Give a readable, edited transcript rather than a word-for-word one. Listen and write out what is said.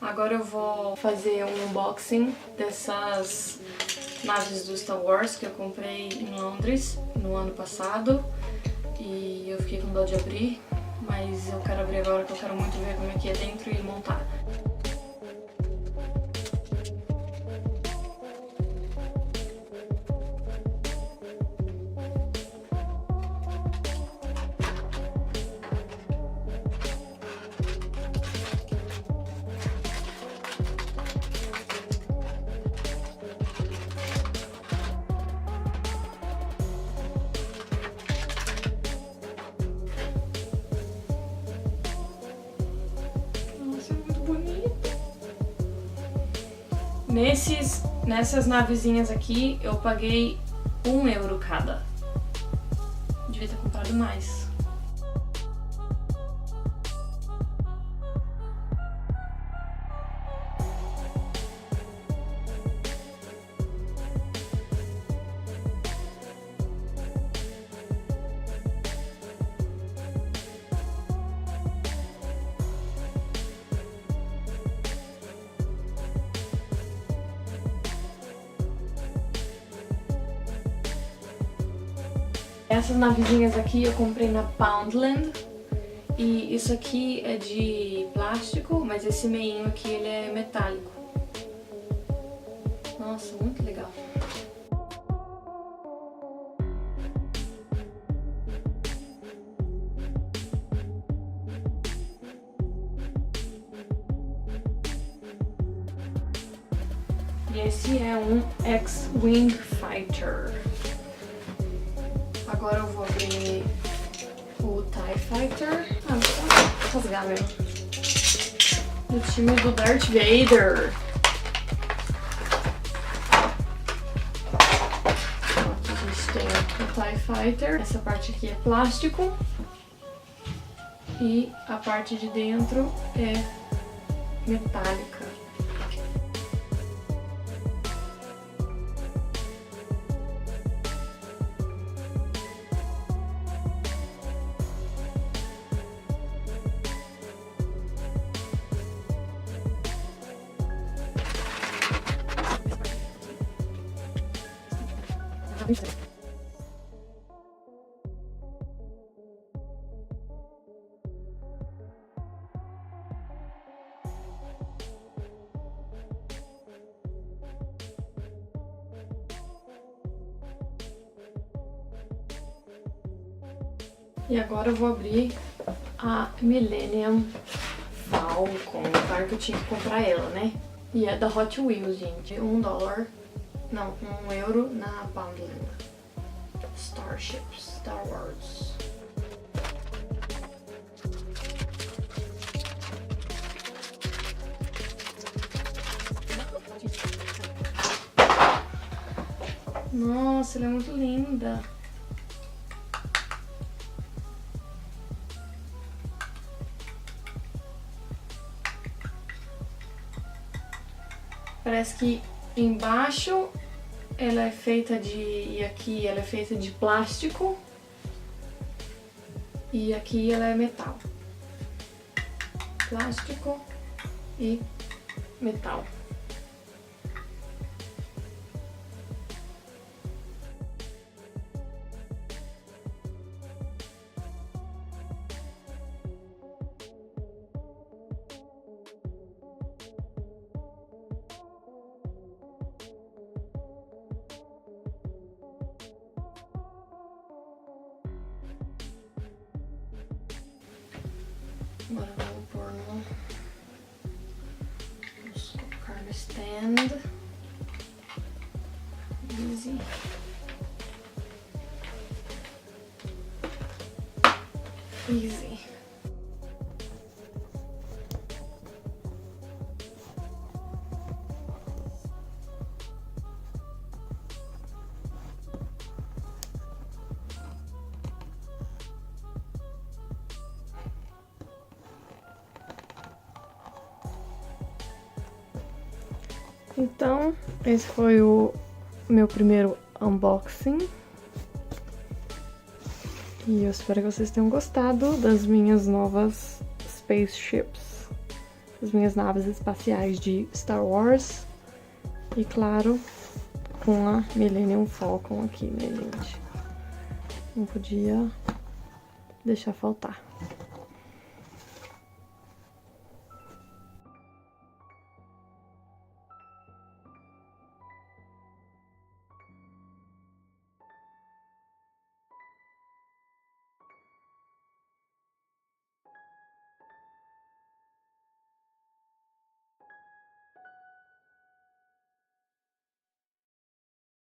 Agora eu vou fazer um unboxing dessas naves do Star Wars que eu comprei em Londres no ano passado e eu fiquei com dó de abrir, mas eu quero abrir agora que eu quero muito ver como é que é dentro e montar. Nessas navezinhas aqui, eu paguei €1 cada. Devia ter comprado mais. Essas navezinhas aqui eu comprei na Poundland e isso aqui é de plástico, mas esse meinho aqui ele é metálico. Nossa, muito legal. E esse é um X-Wing Fighter. Agora eu vou abrir o TIE Fighter. Vou rasgar mesmo. Do time do Darth Vader. Aqui a gente tem o TIE Fighter. Essa parte aqui é plástico. E a parte de dentro é metálica. E agora eu vou abrir a Millennium Falcon. Claro que eu tinha que comprar ela, né? E é da Hot Wheels, gente. $1, não, €1 na Poundland. Starships, Star Wars. Nossa, ela é muito linda. Parece que embaixo ela é feita de... e aqui ela é feita de plástico. E aqui ela é metal. Plástico e metal. Agora eu vou pôr no... vamos colocar no stand. Easy. Easy. Então, esse foi o meu primeiro unboxing. E eu espero que vocês tenham gostado das minhas novas spaceships. as minhas naves espaciais de Star Wars. E claro, com a Millennium Falcon aqui, minha gente. Não podia deixar faltar.